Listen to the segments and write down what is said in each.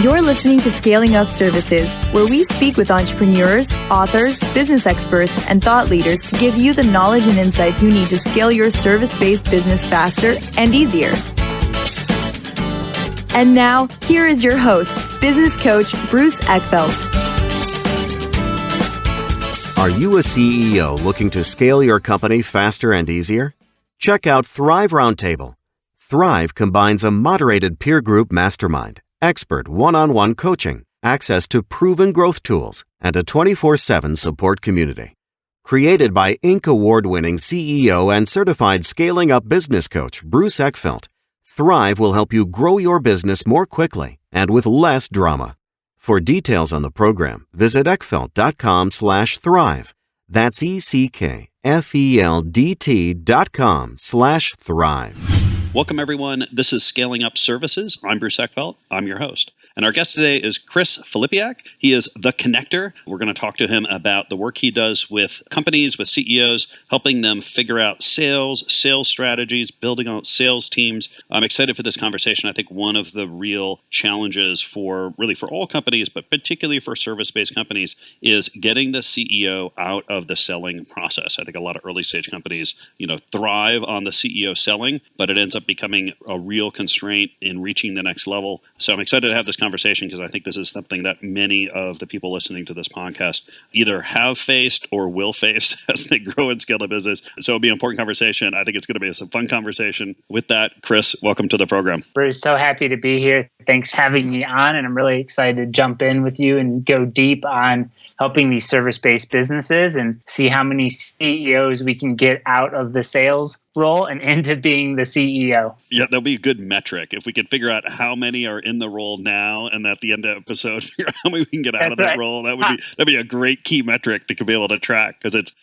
You're listening to Scaling Up Services, where we speak with entrepreneurs, authors, business experts, and thought leaders to give you the knowledge and insights you need to scale your service-based business faster and easier. And now, here is your host, business coach Bruce Eckfeldt. Are you a CEO looking to scale your company faster and easier? Check out Thrive Roundtable. Thrive combines a moderated peer group mastermind, expert one-on-one coaching, access to proven growth tools, and a 24/7 support community. Created by Inc. award-winning CEO and certified scaling up business coach Bruce Eckfeldt, Thrive will help you grow your business more quickly and with less drama. For details on the program, visit eckfeldt.com/thrive. That's ECKFELDT.com/thrive. Welcome, everyone. This is Scaling Up Services. I'm Bruce Eckfeldt. I'm your host. And our guest today is Chris Filipiak. He is the connector. We're going to talk to him about the work he does with companies, with CEOs, helping them figure out sales strategies, building out sales teams. I'm excited for this conversation. I think one of the real challenges for all companies, but particularly for service-based companies, is getting the CEO out of the selling process. I think a lot of early-stage companies, thrive on the CEO selling, but it ends up becoming a real constraint in reaching the next level. So I'm excited to have this conversation because I think this is something that many of the people listening to this podcast either have faced or will face as they grow and scale the business. So it'll be an important conversation. I think it's going to be a fun conversation. With that, Chris, welcome to the program. Bruce, so happy to be here. Thanks for having me on. And I'm really excited to jump in with you and go deep on helping these service-based businesses and see how many CEOs we can get out of the sales role and into being the CEO. Yeah, that'll be a good metric. If we could figure out how many are in the role now and at the end of the episode, figure out how many we can get out of that role, that'd be a great key metric to be able to track because it's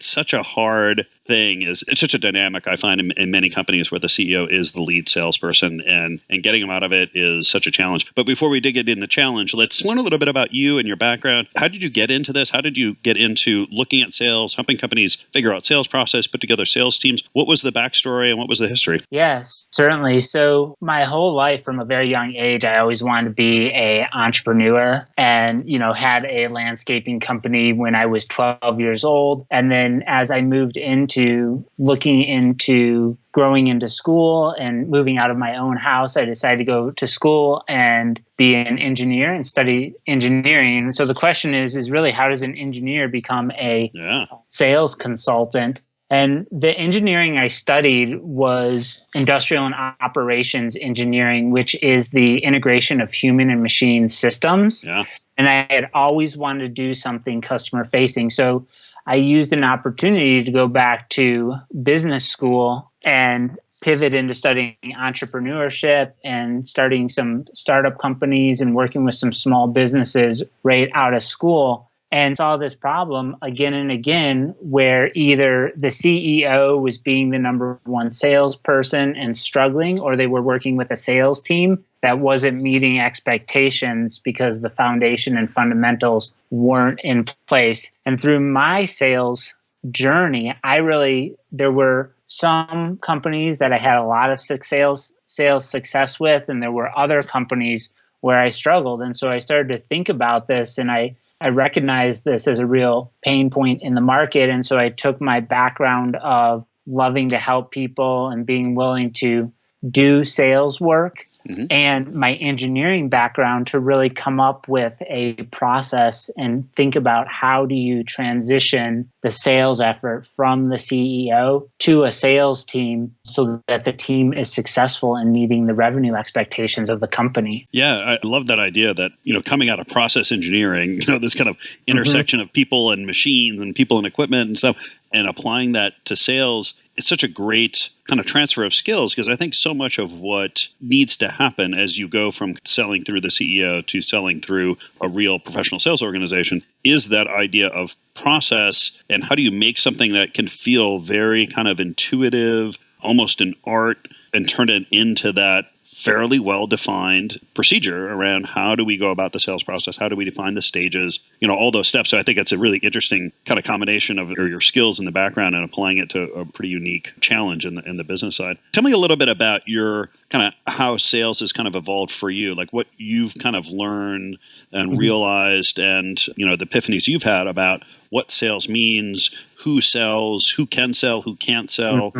such a hard thing. It's such a dynamic I find in many companies where the CEO is the lead salesperson and getting them out of it is such a challenge. But before we dig into the challenge, let's learn a little bit about you and your background. How did you get into this? How did you get into looking at sales, helping companies figure out sales process, put together sales teams? What was the backstory and what was the history? Yes, certainly. So my whole life from a very young age, I always wanted to be an entrepreneur and, had a landscaping company when I was 12 years old. And then as I moved into looking into growing into school and moving out of my own house, I decided to go to school and be an engineer and study engineering. So the question is really how does an engineer become a sales consultant? And the engineering I studied was industrial and operations engineering, which is the integration of human and machine systems. Yeah. And I had always wanted to do something customer facing. So I used an opportunity to go back to business school and pivot into studying entrepreneurship and starting some startup companies and working with some small businesses right out of school. And saw this problem again and again where either the CEO was being the number one salesperson and struggling, or they were working with a sales team that wasn't meeting expectations because the foundation and fundamentals weren't in place. And through my sales journey, there were some companies that I had a lot of sales success with, and there were other companies where I struggled. And so I started to think about this, and I recognized this as a real pain point in the market. And so I took my background of loving to help people and being willing to do sales work and my engineering background to really come up with a process and think about how do you transition the sales effort from the CEO to a sales team so that the team is successful in meeting the revenue expectations of the company. Yeah, I love that idea that, coming out of process engineering, this kind of intersection of people and machines and people and equipment and stuff, and applying that to sales, it's such a great kind of transfer of skills because I think so much of what needs to happen as you go from selling through the CEO to selling through a real professional sales organization is that idea of process and how do you make something that can feel very kind of intuitive, almost an art, and turn it into that fairly well-defined procedure around how do we go about the sales process, how do we define the stages, all those steps. So I think it's a really interesting kind of combination of your skills in the background and applying it to a pretty unique challenge in the business side. Tell me a little bit about your kind of how sales has kind of evolved for you, like what you've kind of learned and realized and, the epiphanies you've had about what sales means, who sells, who can sell, who can't sell.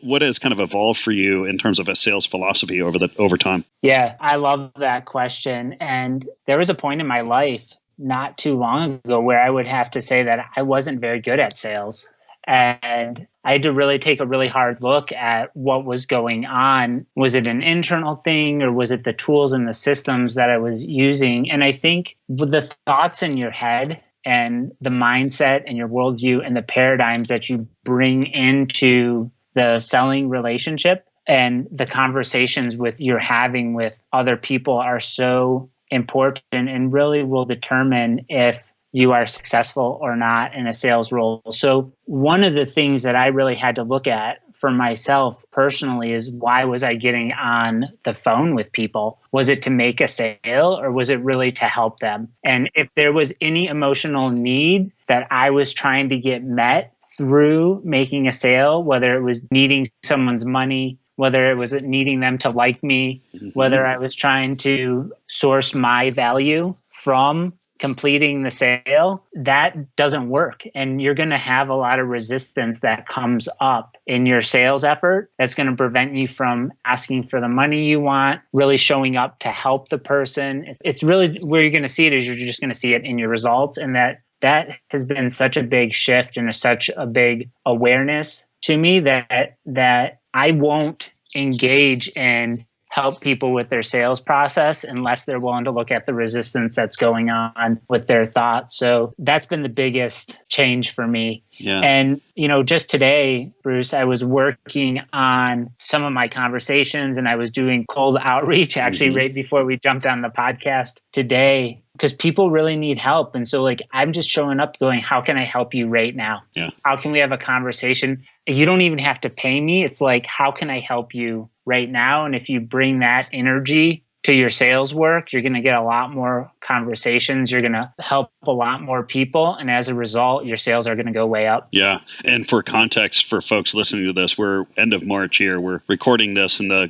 What has kind of evolved for you in terms of a sales philosophy over time? Yeah, I love that question. And there was a point in my life not too long ago where I would have to say that I wasn't very good at sales. And I had to really take a really hard look at what was going on. Was it an internal thing or was it the tools and the systems that I was using? And I think with the thoughts in your head and the mindset and your worldview and the paradigms that you bring into the selling relationship and the conversations you're having with other people are so important and really will determine if you are successful or not in a sales role. So one of the things that I really had to look at for myself personally is why was I getting on the phone with people? Was it to make a sale or was it really to help them? And if there was any emotional need that I was trying to get met through making a sale, whether it was needing someone's money, whether it was needing them to like me, whether I was trying to source my value from completing the sale, that doesn't work. And you're going to have a lot of resistance that comes up in your sales effort that's going to prevent you from asking for the money you want, really showing up to help the person. It's really where you're going to see it is you're just going to see it in your results. And that has been such a big shift and such a big awareness to me that I won't engage in help people with their sales process unless they're willing to look at the resistance that's going on with their thoughts. So that's been the biggest change for me. Yeah. And, just today, Bruce, I was working on some of my conversations and I was doing cold outreach actually right before we jumped on the podcast today because people really need help. And so I'm just showing up going, how can I help you right now? Yeah. How can we have a conversation? You don't even have to pay me. It's like, how can I help you right now? And if you bring that energy to your sales work, you're going to get a lot more conversations. You're going to help a lot more people. And as a result, your sales are going to go way up. Yeah. And for context, for folks listening to this, we're end of March here. We're recording this in the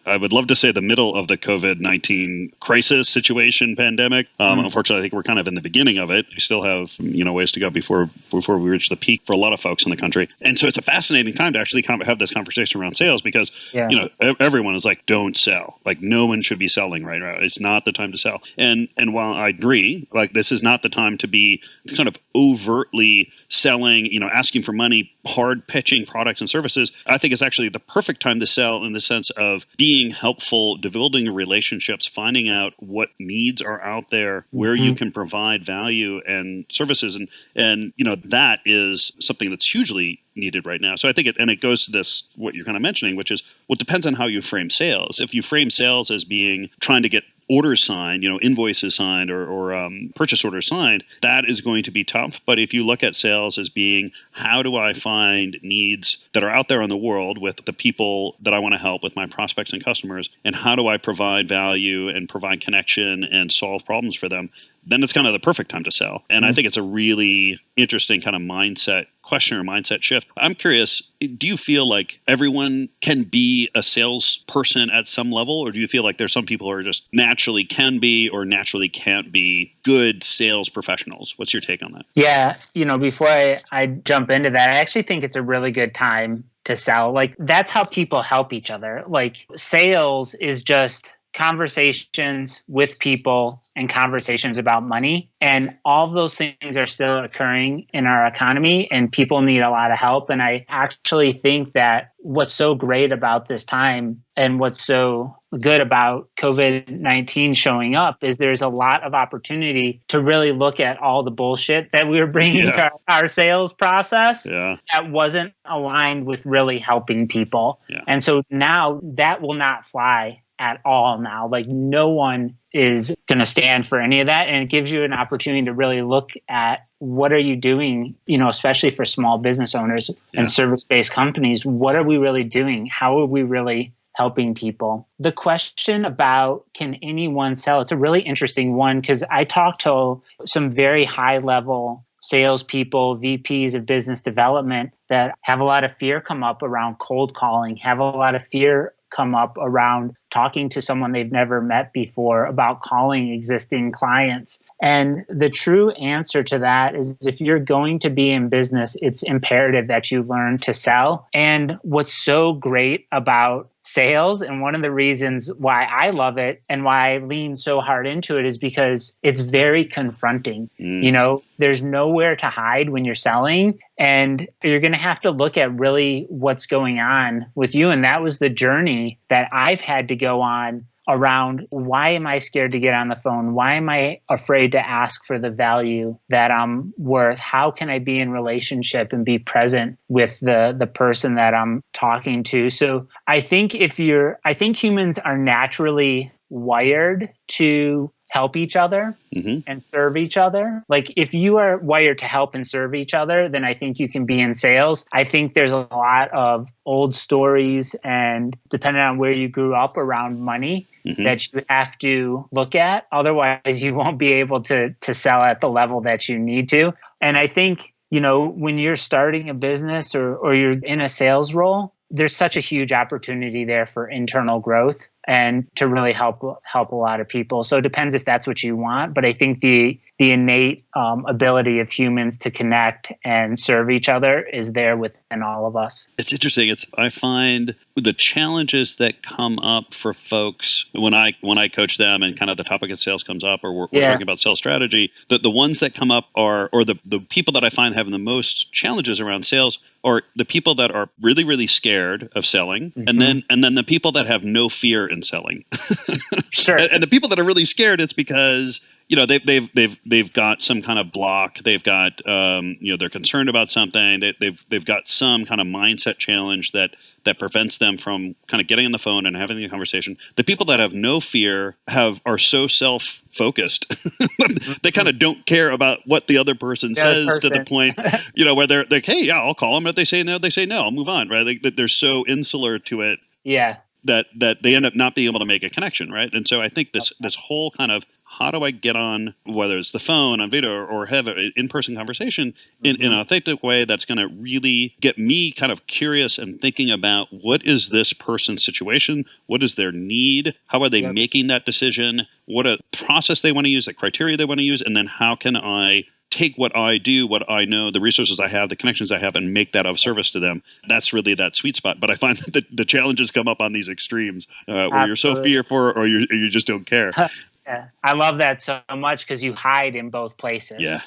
I would love to say the middle of the COVID-19 crisis situation pandemic. Unfortunately, I think we're kind of in the beginning of it. We still have, ways to go before we reach the peak for a lot of folks in the country. And so it's a fascinating time to actually kind of have this conversation around sales because, everyone is like, don't sell. Like no one should be selling right now. It's not the time to sell. And while I agree, this is not the time to be kind of overtly selling, asking for money, hard pitching products and services, I think it's actually the perfect time to sell in the sense of being helpful, building relationships, finding out what needs are out there, where you can provide value and services. And that is something that's hugely needed right now. So I think it goes to this, what you're kind of mentioning, which is, well, it depends on how you frame sales. If you frame sales as being trying to get orders signed, invoices signed or purchase orders signed, that is going to be tough. But if you look at sales as being, how do I find needs that are out there in the world with the people that I want to help with my prospects and customers, and how do I provide value and provide connection and solve problems for them, then it's kind of the perfect time to sell. And I think it's a really interesting kind of mindset question or mindset shift. I'm curious, do you feel like everyone can be a salesperson at some level, or do you feel like there's some people who are just naturally can be or naturally can't be good sales professionals? What's your take on that? Yeah, before I jump into that, I actually think it's a really good time to sell. That's how people help each other. Sales is just conversations with people and conversations about money. And all of those things are still occurring in our economy and people need a lot of help. And I actually think that what's so great about this time and what's so good about COVID-19 showing up is there's a lot of opportunity to really look at all the bullshit that we were bringing to our sales process that wasn't aligned with really helping people. Yeah. And so now that will not fly at all now. No one is going to stand for any of that. And it gives you an opportunity to really look at what are you doing, especially for small business owners and service-based companies. What are we really doing? How are we really helping people. The question about can anyone sell, it's a really interesting one because I talked to some very high level salespeople, VPs of business development that have a lot of fear come up around cold calling, have a lot of fear come up around talking to someone they've never met before, about calling existing clients. And the true answer to that is if you're going to be in business, it's imperative that you learn to sell. And what's so great about sales, and one of the reasons why I love it and why I lean so hard into it, is because it's very confronting. You know, there's nowhere to hide when you're selling, and you're going to have to look at really what's going on with you. And that was the journey that I've had to go on around why am I scared to get on the phone? Why am I afraid to ask for the value that I'm worth? How can I be in relationship and be present with the person that I'm talking to? So I think I think humans are naturally wired to help each other and serve each other. Like if you are wired to help and serve each other, then I think you can be in sales. I think there's a lot of old stories, and depending on where you grew up, around money that you have to look at. Otherwise, you won't be able to sell at the level that you need to. And I think, you know, when you're starting a business or you're in a sales role, there's such a huge opportunity there for internal growth and to really help a lot of people. So it depends if that's what you want. But I think the innate ability of humans to connect and serve each other is there within all of us. It's interesting. I find the challenges that come up for folks when I coach them and kind of the topic of sales comes up, or we're talking about sales strategy, the ones that come up are, or the people that I find having the most challenges around sales are the people that are really, really scared of selling, and then the people that have no fear in selling. Sure. And the people that are really scared, it's because, you know, they've got some kind of block. They've got you know, they're concerned about something. They've got some kind of mindset challenge that prevents them from kind of getting on the phone and having a conversation. The people that have no fear are so self-focused. They kind of don't care about what the other person says, to the point, you know, where they're like, hey, yeah, I'll call them. If they say no, I'll move on, right? They're so insular to it. Yeah. That they end up not being able to make a connection, right? And so I think this whole kind of, how do I get on, whether it's the phone, on video, or have an in-person conversation in an authentic way that's going to really get me kind of curious and thinking about what is this person's situation, what is their need, how are they making that decision, what a process they want to use, the criteria they want to use, and then how can I take what I do, what I know, the resources I have, the connections I have, and make that of service to them. That's really that sweet spot. But I find that the challenges come up on these extremes where you're so fearful or you just don't care. Yeah. I love that so much because you hide in both places. Yeah.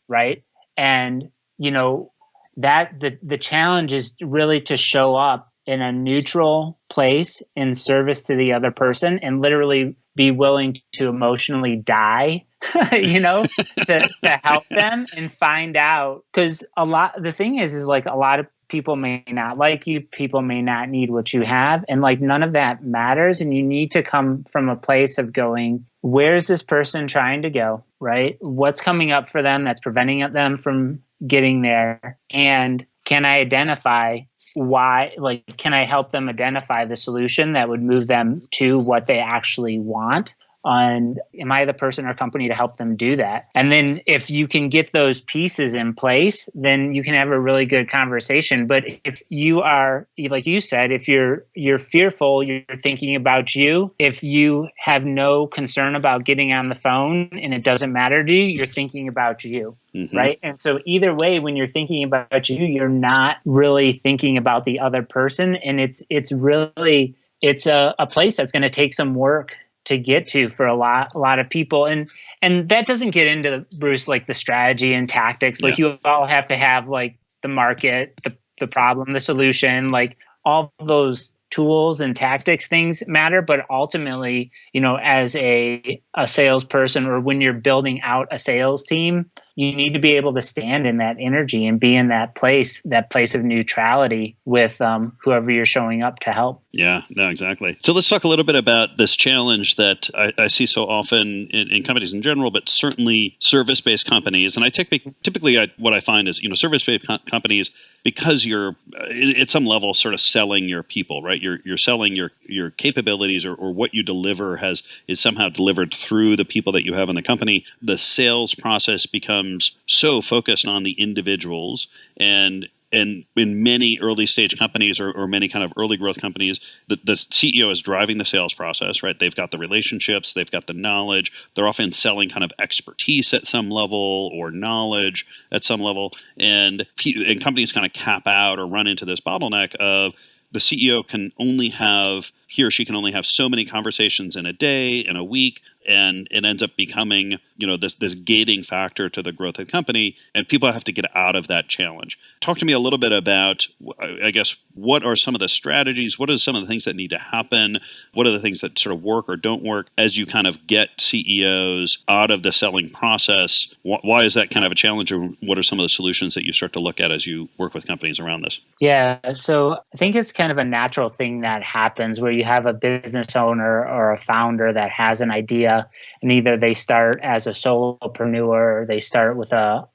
Right. And, you know, that the challenge is really to show up in a neutral place in service to the other person and literally be willing to emotionally die, you know, to help them and find out. Because the thing is like a lot of people may not like you, people may not need what you have, and like none of that matters. And you need to come from a place of going, where's this person trying to go, right? What's coming up for them that's preventing them from getting there? And can I identify why, like, can I help them identify the solution that would move them to what they actually want? And am I the person or company to help them do that? And then if you can get those pieces in place, then you can have a really good conversation. But if you are, like you said, if you're fearful, you're thinking about you. If you have no concern about getting on the phone and it doesn't matter to you, you're thinking about you. Right. And so either way, when you're thinking about you, you're not really thinking about the other person. And it's a place that's going to take some work to get to for a lot of people. And that doesn't get into, Bruce, like the strategy and tactics. Like you all have to have like the market, the problem, the solution, like all those tools and tactics things matter. But ultimately, you know, as a salesperson or when you're building out a sales team, you need to be able to stand in that energy and be in that place of neutrality with whoever you're showing up to help. Yeah, no, exactly. So let's talk a little bit about this challenge that I see so often in companies in general, but certainly service-based companies. And I typically what I find is, service-based companies, because you're at some level sort of selling your people, right? You're selling your capabilities or what you deliver is somehow delivered through the people that you have in the company. The sales process becomes so focused on the individuals, and in many early stage companies or many kind of early growth companies, the CEO is driving the sales process, right? They've got the relationships, they've got the knowledge. They're often selling kind of expertise at some level or knowledge at some level. And companies kind of cap out or run into this bottleneck of the CEO he or she can only have so many conversations in a day, in a week, and it ends up becoming, this gating factor to the growth of the company, and people have to get out of that challenge. Talk to me a little bit about, I guess, what are some of the strategies? What are some of the things that need to happen? What are the things that sort of work or don't work as you kind of get CEOs out of the selling process? Why is that kind of a challenge, or what are some of the solutions that you start to look at as you work with companies around this? Yeah, so I think it's kind of a natural thing that happens where you have a business owner or a founder that has an idea, and either they start as a solopreneur or they start with a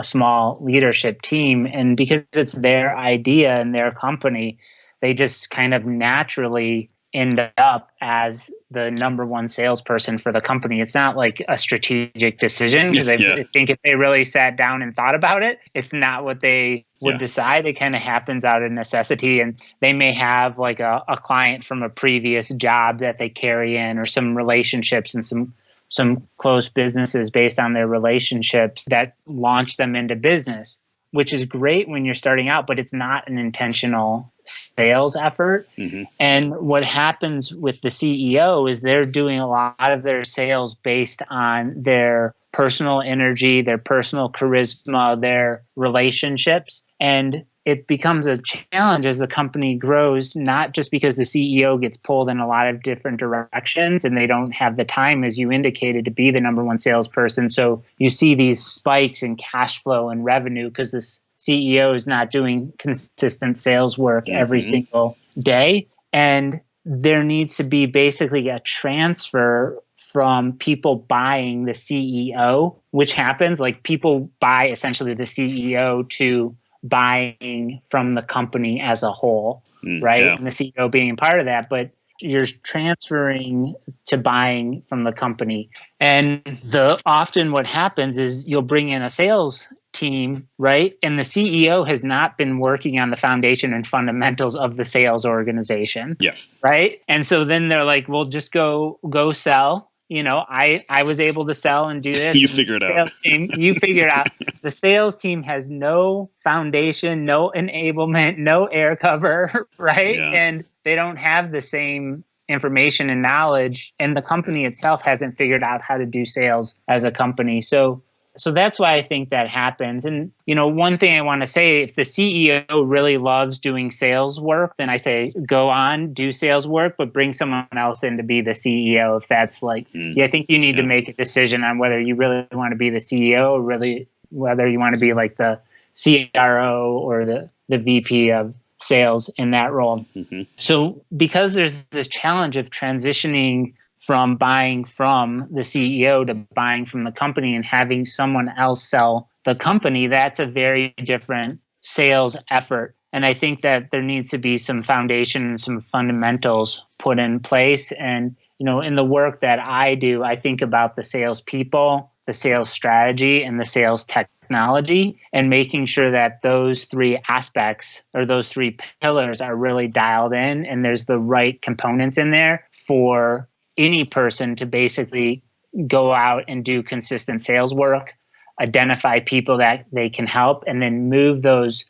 small leadership team, and because it's their idea and their company, they just kind of naturally end up as the number one salesperson for the company. It's not like a strategic decision, because I think if they really sat down and thought about it, it's not what they would decide. It kind of happens out of necessity, and they may have like a client from a previous job that they carry in, or some relationships and some close businesses based on their relationships that launch them into business, which is great when you're starting out, but it's not an intentional sales effort. Mm-hmm. And what happens with the CEO is they're doing a lot of their sales based on their personal energy, their personal charisma, their relationships. And it becomes a challenge as the company grows, not just because the CEO gets pulled in a lot of different directions and they don't have the time, as you indicated, to be the number one salesperson. So you see these spikes in cash flow and revenue because this CEO is not doing consistent sales work every single day. And there needs to be basically a transfer from people buying the CEO, which happens like people buy essentially the CEO, to buying from the company as a whole, right? Yeah. And the CEO being part of that, but you're transferring to buying from the company. And often what happens is you'll bring in a sales team, right? And the CEO has not been working on the foundation and fundamentals of the sales organization. Yeah. Right. And so then they're like, well, just go sell. I was able to sell and do this. You figure it out. You figure it out. The sales team has no foundation, no enablement, no air cover, right? Yeah. And they don't have the same information and knowledge, and the company itself hasn't figured out how to do sales as a company. So that's why I think that happens. And, one thing I want to say, if the CEO really loves doing sales work, then I say, go on, do sales work, but bring someone else in to be the CEO. If that's like, I think you need to make a decision on whether you really want to be the CEO or really whether you want to be like the CRO or the VP of sales in that role. Mm-hmm. So because there's this challenge of transitioning from buying from the CEO to buying from the company and having someone else sell the company, that's a very different sales effort. And I think that there needs to be some foundation and some fundamentals put in place. And, in the work that I do, I think about the sales people, the sales strategy, and the sales technology, and making sure that those three aspects or those three pillars are really dialed in, and there's the right components in there for any person to basically go out and do consistent sales work, identify people that they can help, and then move those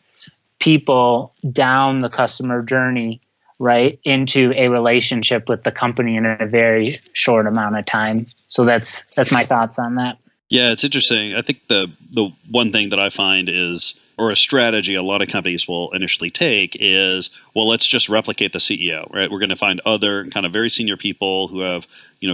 people down the customer journey, right, into a relationship with the company in a very short amount of time. So that's my thoughts on that. Yeah, it's interesting. I think the one thing that I find is, or a strategy a lot of companies will initially take is, well, let's just replicate the CEO, right? We're going to find other kind of very senior people who have,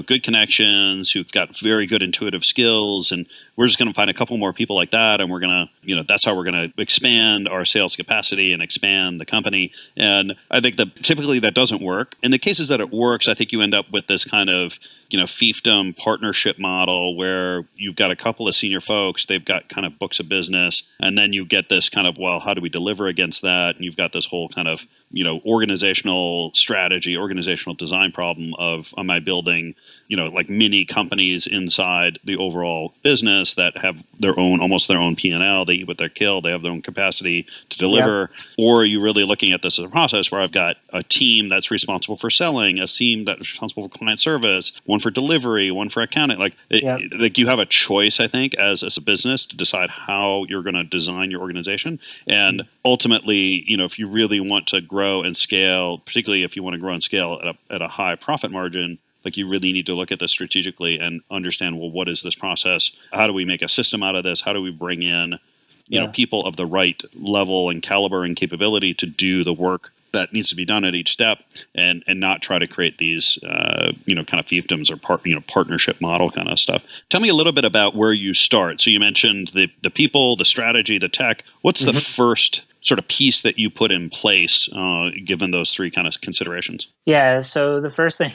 good connections, who've got very good intuitive skills, and we're just going to find a couple more people like that, and we're going to, that's how we're going to expand our sales capacity and expand the company. And I think that typically that doesn't work. In the cases that it works, I think you end up with this kind of fiefdom partnership model where you've got a couple of senior folks, they've got kind of books of business, and then you get this kind of, well, how do we deliver against that? And you've got this whole kind of, organizational strategy, organizational design problem of, am I building, like mini companies inside the overall business that have almost their own P&L, they eat what they kill, they have their own capacity to deliver, or are you really looking at this as a process where I've got a team that's responsible for selling, a team that's responsible for client service, one for delivery, one for accounting. Like you have a choice, I think, as a business to decide how you're going to design your organization. And ultimately, if you really want to grow and scale, particularly if you want to grow and scale at a high profit margin, like you really need to look at this strategically and understand, well, what is this process? How do we make a system out of this? How do we bring in, people of the right level and caliber and capability to do the work that needs to be done at each step, and not try to create these, kind of fiefdoms or partnership model kind of stuff. Tell me a little bit about where you start. So you mentioned the people, the strategy, the tech. What's the first sort of piece that you put in place, given those three kind of considerations? Yeah. So the first thing,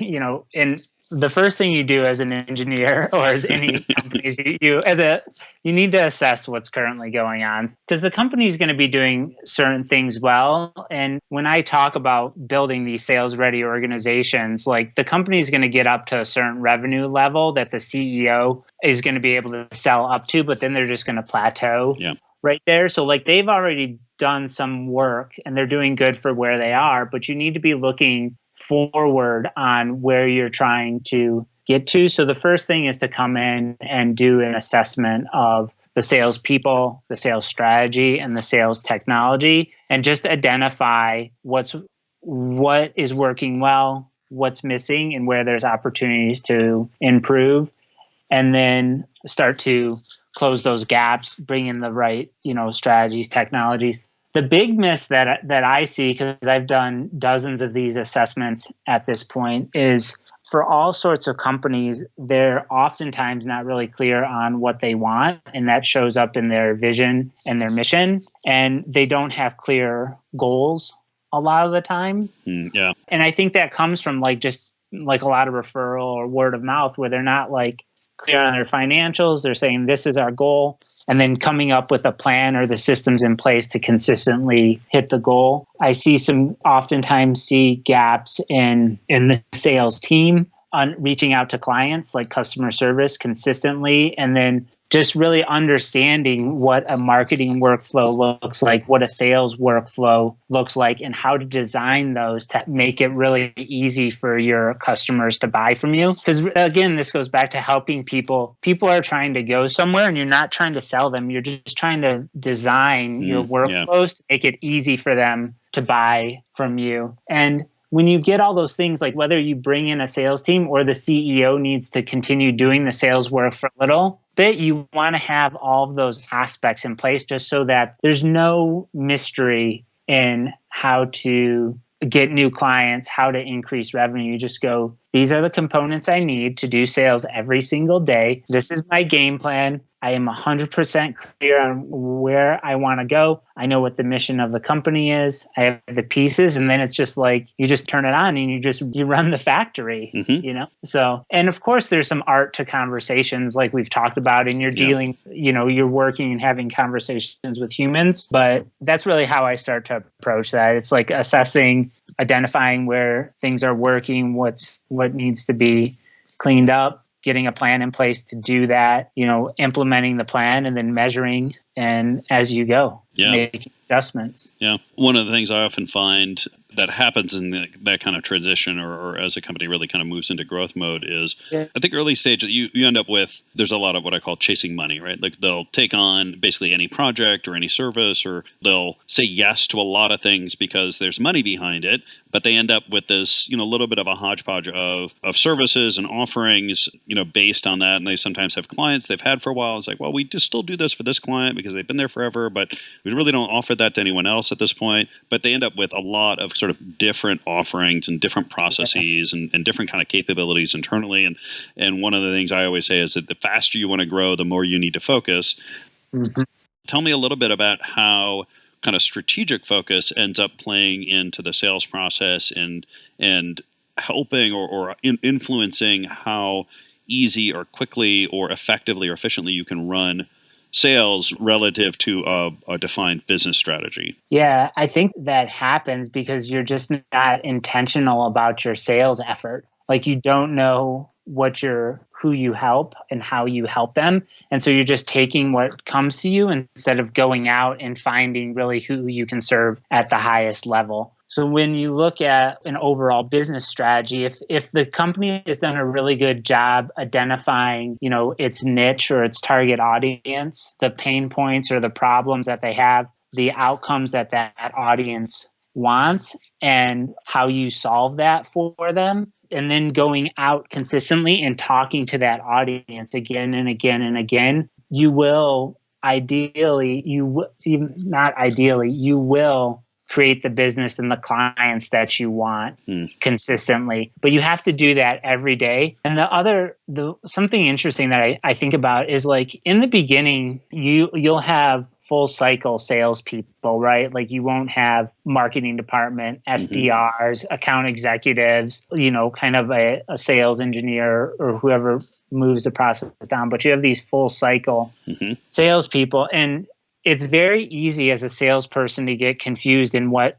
the first thing you do as an engineer or as any companies, you need to assess what's currently going on, because the company is going to be doing certain things well. And when I talk about building these sales ready organizations, like the company is going to get up to a certain revenue level that the CEO is going to be able to sell up to, but then they're just going to plateau right there. So like they've already done some work and they're doing good for where they are, but you need to be looking forward on where you're trying to get to. So the first thing is to come in and do an assessment of the sales people, the sales strategy, and the sales technology, and just identify what is working well, what's missing, and where there's opportunities to improve, and then start to close those gaps, bring in the right, strategies, technologies. The big miss that I see, because I've done dozens of these assessments at this point, is for all sorts of companies, they're oftentimes not really clear on what they want, and that shows up in their vision and their mission, and they don't have clear goals a lot of the time. And I think that comes from just a lot of referral or word of mouth, where they're not clear on their financials. They're saying this is our goal, and then coming up with a plan or the systems in place to consistently hit the goal. I oftentimes see gaps in the sales team on reaching out to clients, like customer service consistently, and then just really understanding what a marketing workflow looks like, what a sales workflow looks like, and how to design those to make it really easy for your customers to buy from you. Because again, this goes back to helping people. People are trying to go somewhere, and you're not trying to sell them. You're just trying to design your workflows to make it easy for them to buy from you. And when you get all those things, like whether you bring in a sales team or the CEO needs to continue doing the sales work for a little bit, you want to have all of those aspects in place, just so that there's no mystery in how to get new clients, how to increase revenue. You just go, these are the components I need to do sales every single day. This is my game plan. I am 100% clear on where I want to go. I know what the mission of the company is. I have the pieces, and then it's just you just turn it on and you run the factory, So, and of course there's some art to conversations like we've talked about, and you're dealing, you're working and having conversations with humans, but that's really how I start to approach that. It's assessing, identifying where things are working, what needs to be cleaned up, getting a plan in place to do that, implementing the plan, and then measuring, and as you go, making adjustments. Yeah. One of the things I often find that happens in that kind of transition, or as a company really kind of moves into growth mode, is I think early stage you end up with, there's a lot of what I call chasing money, right? Like they'll take on basically any project or any service, or they'll say yes to a lot of things because there's money behind it, but they end up with this, little bit of a hodgepodge of services and offerings, based on that. And they sometimes have clients they've had for a while. It's like, well, we just still do this for this client because they've been there forever, but we really don't offer that to anyone else at this point, but they end up with a lot of sort of different offerings and different processes and different kind of capabilities internally. And one of the things I always say is that the faster you want to grow, the more you need to focus. Mm-hmm. Tell me a little bit about how kind of strategic focus ends up playing into the sales process and helping or influencing how easy or quickly or effectively or efficiently you can run sales relative to a defined business strategy. Yeah, I think that happens because you're just not intentional about your sales effort. Like you don't know who you help and how you help them. And so you're just taking what comes to you instead of going out and finding really who you can serve at the highest level. So when you look at an overall business strategy, if the company has done a really good job identifying, its niche or its target audience, the pain points or the problems that they have, the outcomes that audience wants, and how you solve that for them, and then going out consistently and talking to that audience again and again and again, you will create the business and the clients that you want consistently. But you have to do that every day. And something interesting that I think about is like in the beginning, you'll have full cycle salespeople, right? Like you won't have marketing department, SDRs, account executives, kind of a sales engineer or whoever moves the process down. But you have these full cycle salespeople. And it's very easy as a salesperson to get confused in what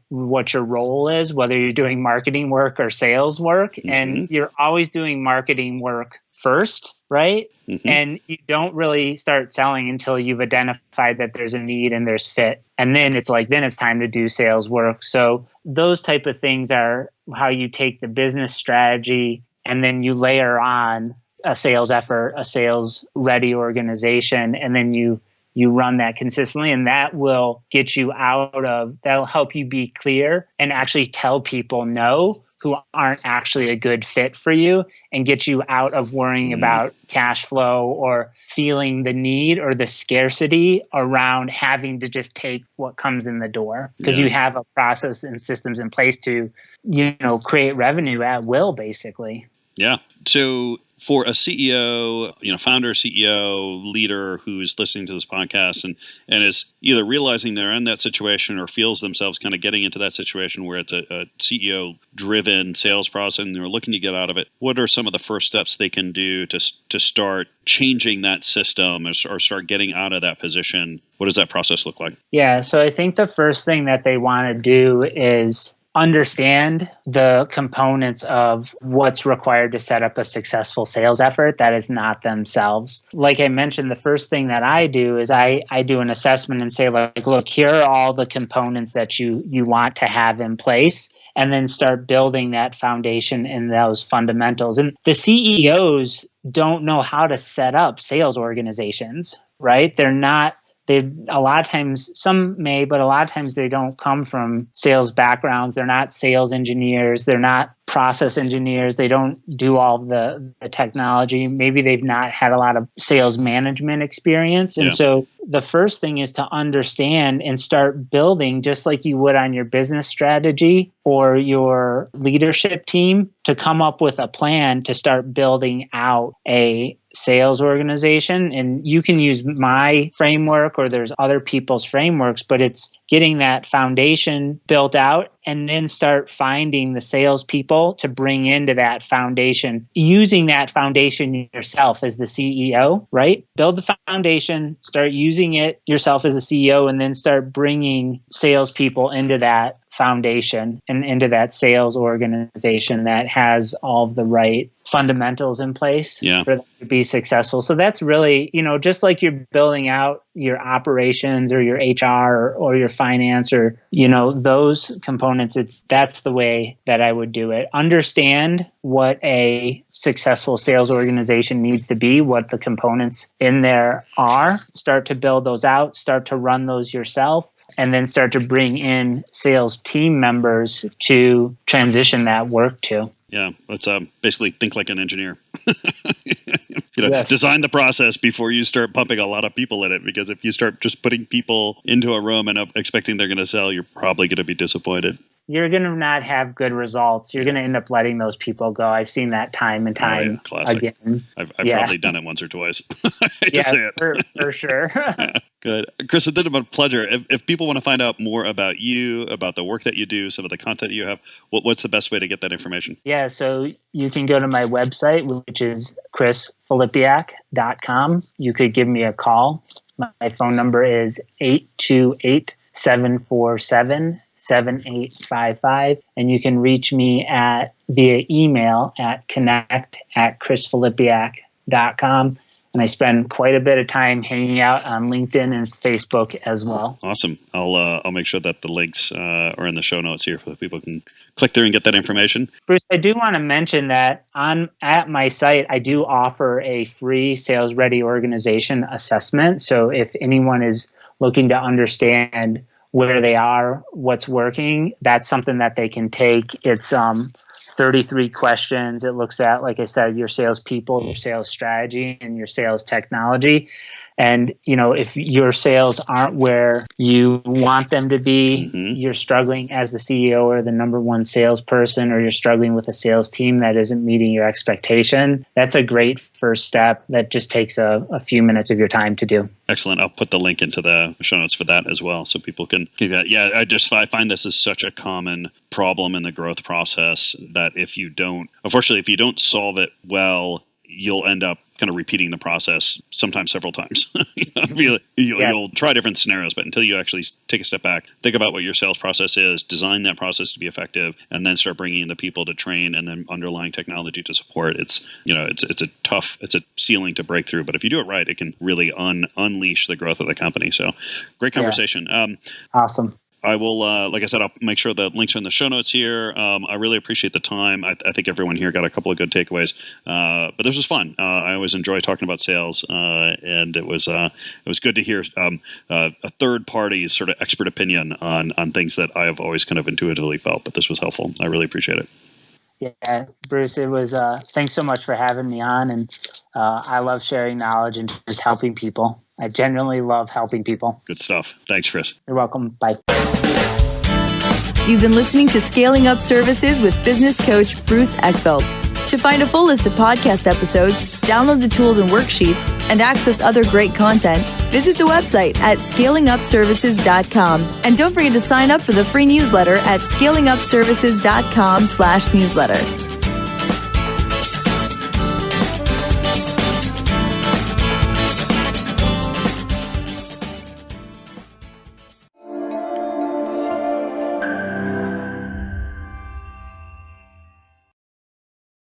your role is, whether you're doing marketing work or sales work. And you're always doing marketing work first, right? And you don't really start selling until you've identified that there's a need and there's fit. And then it's time to do sales work. So those type of things are how you take the business strategy and then you layer on a sales effort, a sales ready organization, and then you run that consistently, and that will get you that'll help you be clear and actually tell people no who aren't actually a good fit for you and get you out of worrying about cash flow or feeling the need or the scarcity around having to just take what comes in the door because you have a process and systems in place to, create revenue at will, basically. Yeah. So for a CEO, founder, CEO, leader who's listening to this podcast and is either realizing they're in that situation or feels themselves kind of getting into that situation where it's a CEO-driven sales process and they're looking to get out of it, what are some of the first steps they can do to start changing that system or start getting out of that position? What does that process look like? Yeah, so I think the first thing that they want to do is understand the components of what's required to set up a successful sales effort that is not themselves. Like I mentioned, the first thing that I do is I do an assessment and say, look, here are all the components that you want to have in place, and then start building that foundation and those fundamentals. And the CEOs don't know how to set up sales organizations, right? A lot of times, some may, but a lot of times they don't come from sales backgrounds. They're not sales engineers. They're not process engineers. They don't do all the technology. Maybe they've not had a lot of sales management experience. And so the first thing is to understand and start building, just like you would on your business strategy or your leadership team, to come up with a plan to start building out a sales organization. And you can use my framework or there's other people's frameworks, but it's getting that foundation built out and then start finding the salespeople to bring into that foundation, using that foundation yourself as the CEO, right? Build the foundation, start using it yourself as a CEO, and then start bringing salespeople into that foundation and into that sales organization that has all of the right fundamentals in place for them to be successful. So that's really, just like you're building out your operations or your HR or your finance or, those components, that's the way that I would do it. Understand what a successful sales organization needs to be, what the components in there are, start to build those out, start to run those yourself, and then start to bring in sales team members to transition that work to. Yeah, let's basically think like an engineer. Yes. Design the process before you start pumping a lot of people in it, because if you start just putting people into a room and expecting they're going to sell, you're probably going to be disappointed. You're going to not have good results. You're going to end up letting those people go. I've seen that time and time again. I've probably done it once or twice. I hate to say it. For sure. Good. Chris, it's been a pleasure. If people want to find out more about you, about the work that you do, some of the content you have, what's the best way to get that information? Yeah, so you can go to my website, which is chrisfilipiak.com. You could give me a call. My phone number is 828-747-7855. And you can reach me via email at connect@chrisfilipiak.com. And I spend quite a bit of time hanging out on LinkedIn and Facebook as well. Awesome. I'll make sure that the links are in the show notes here so people can click there and get that information. Bruce, I do want to mention that at my site, I do offer a free Sales Ready Organization assessment. So if anyone is looking to understand where they are, what's working, that's something that they can take. It's 33 questions. It looks at, like I said, your salespeople, your sales strategy, and your sales technology. And, if your sales aren't where you want them to be, you're struggling as the CEO or the number one salesperson, or you're struggling with a sales team that isn't meeting your expectation, that's a great first step that just takes a few minutes of your time to do. Excellent. I'll put the link into the show notes for that as well so people can do that. Yeah, I find this is such a common problem in the growth process that if you don't solve it well, you'll end up kind of repeating the process, sometimes several times. You'll try different scenarios, but until you actually take a step back, think about what your sales process is, design that process to be effective, and then start bringing in the people to train and then underlying technology to support. It's a ceiling to break through, but if you do it right, it can really unleash the growth of the company. So great conversation. Yeah. Awesome. I will, like I said, I'll make sure the links are in the show notes here. I really appreciate the time. I think everyone here got a couple of good takeaways. But this was fun. I always enjoy talking about sales, and it was good to hear a third party's sort of expert opinion on things that I have always kind of intuitively felt. But this was helpful. I really appreciate it. Yeah, Bruce, it was. Thanks so much for having me on, and I love sharing knowledge and just helping people. I genuinely love helping people. Good stuff. Thanks, Chris. You're welcome. Bye. You've been listening to Scaling Up Services with business coach Bruce Eckfeldt. To find a full list of podcast episodes, download the tools and worksheets, and access other great content, visit the website at scalingupservices.com. And don't forget to sign up for the free newsletter at scalingupservices.com/newsletter.